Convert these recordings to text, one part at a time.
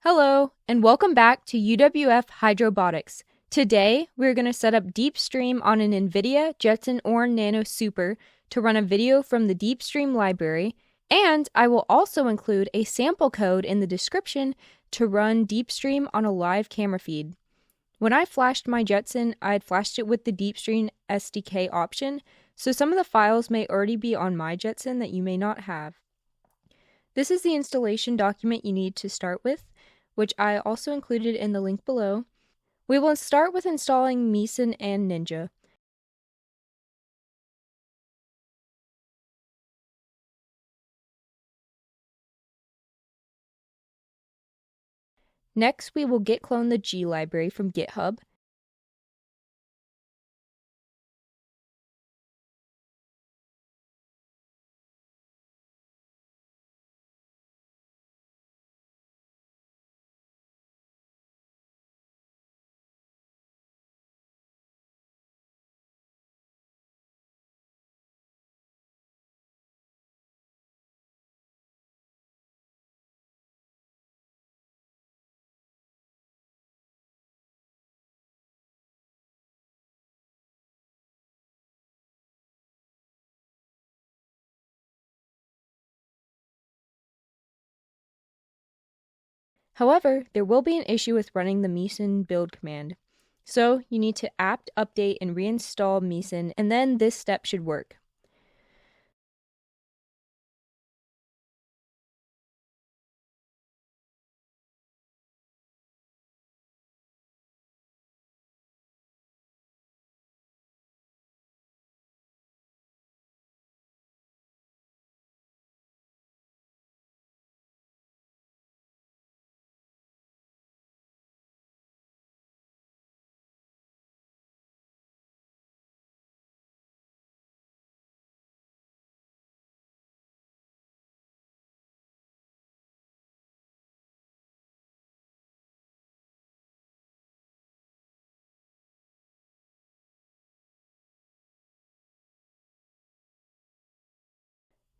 Hello, and welcome back to UWF Hydrobotics. Today, we're going to set up Deepstream on an Nvidia Jetson Orin Nano Super to run a video from the Deepstream library, and I will also include a sample code in the description to run Deepstream on a live camera feed. When I flashed my Jetson, I had flashed it with the Deepstream SDK option, so some of the files may already be on my Jetson that you may not have. This is the installation document you need to start with, which I also included in the link below. We will start with installing Meson and Ninja. Next, we will git clone the G library from GitHub. However, there will be an issue with running the Meson build command. So you need to apt update and reinstall Meson, and then this step should work.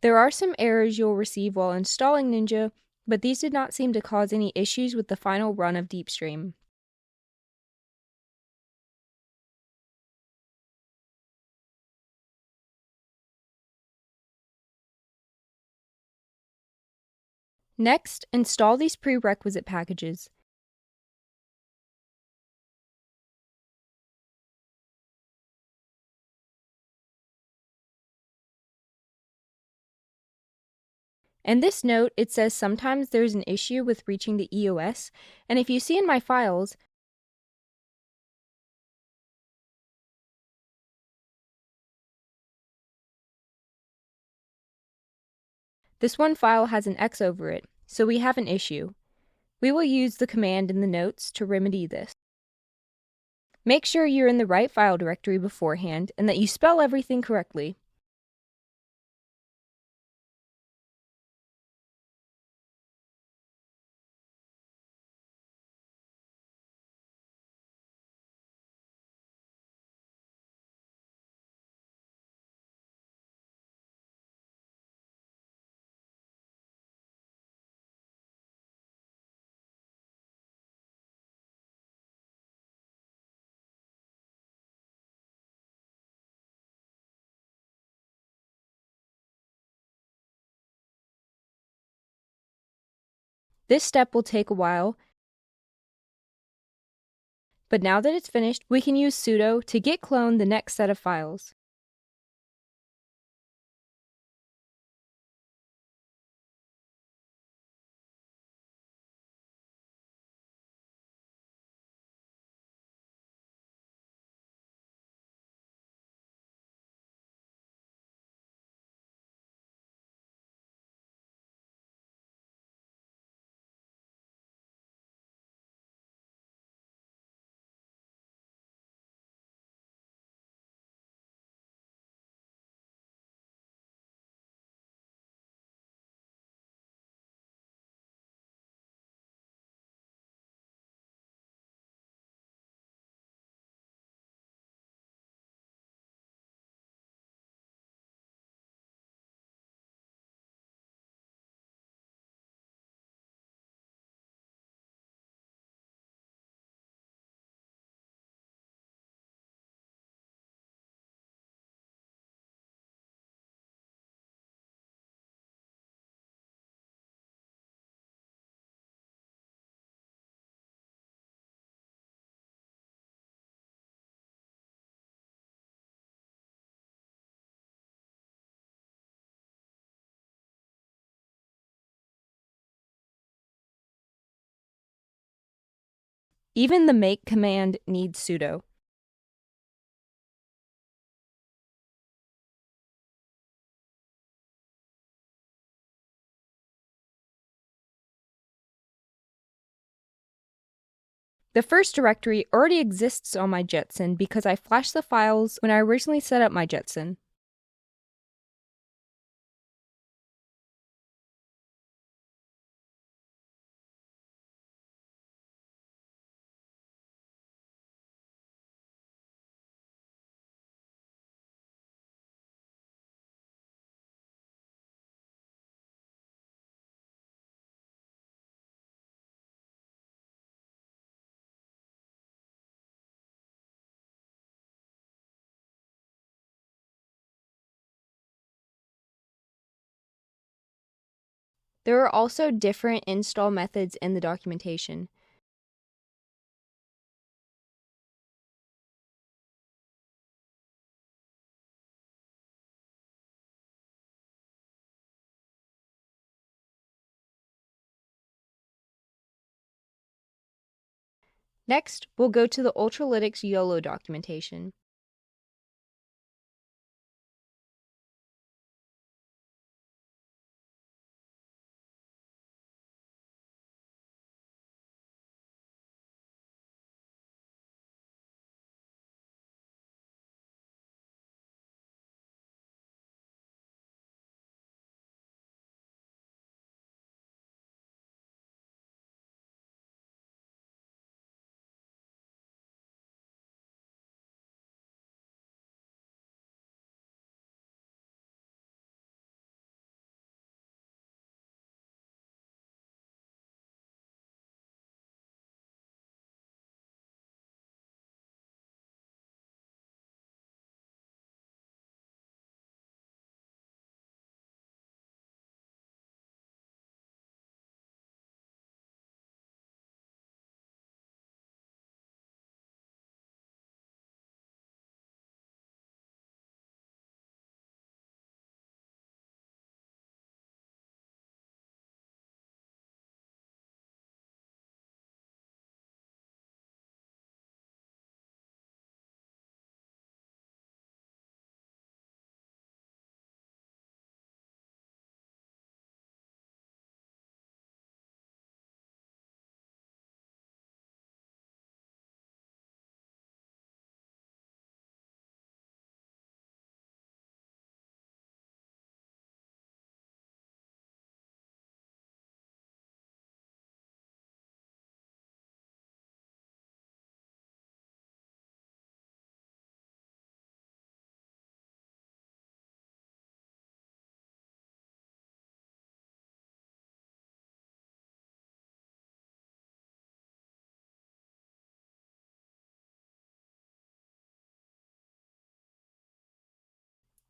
There are some errors you'll receive while installing Ninja, but these did not seem to cause any issues with the final run of Deepstream. Next, install these prerequisite packages. And this note, it says sometimes there's an issue with reaching the EOS, and if you see in my files, this one file has an X over it, so we have an issue. We will use the command in the notes to remedy this. Make sure you're in the right file directory beforehand and that you spell everything correctly. This step will take a while, but now that it's finished, we can use sudo to git clone the next set of files. Even the make command needs sudo. The first directory already exists on my Jetson because I flashed the files when I originally set up my Jetson. There are also different install methods in the documentation. Next, we'll go to the Ultralytics YOLO documentation.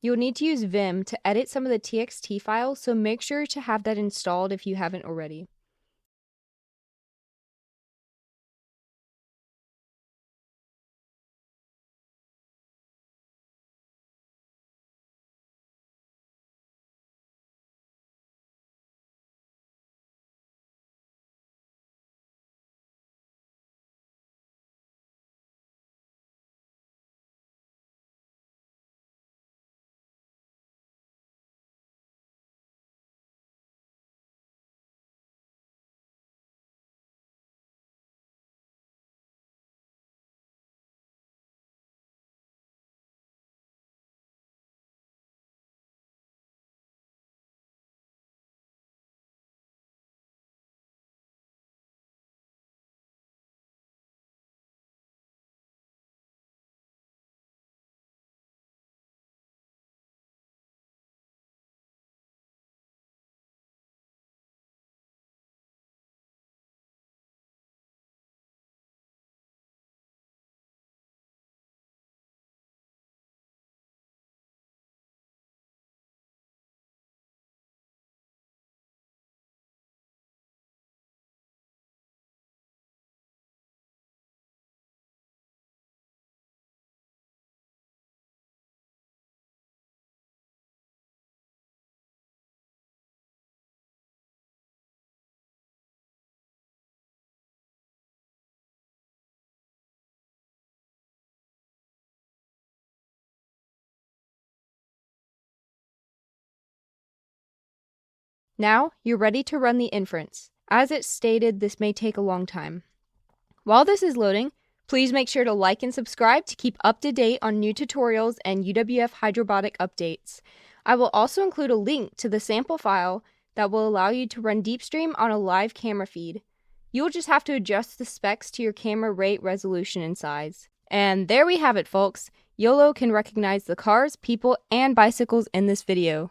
You'll need to use Vim to edit some of the TXT files, so make sure to have that installed if you haven't already. Now, you're ready to run the inference. As it's stated, this may take a long time. While this is loading, please make sure to like and subscribe to keep up to date on new tutorials and UWF Hydrobotic updates. I will also include a link to the sample file that will allow you to run Deepstream on a live camera feed. You'll just have to adjust the specs to your camera rate, resolution, and size. And there we have it, folks. YOLO can recognize the cars, people, and bicycles in this video.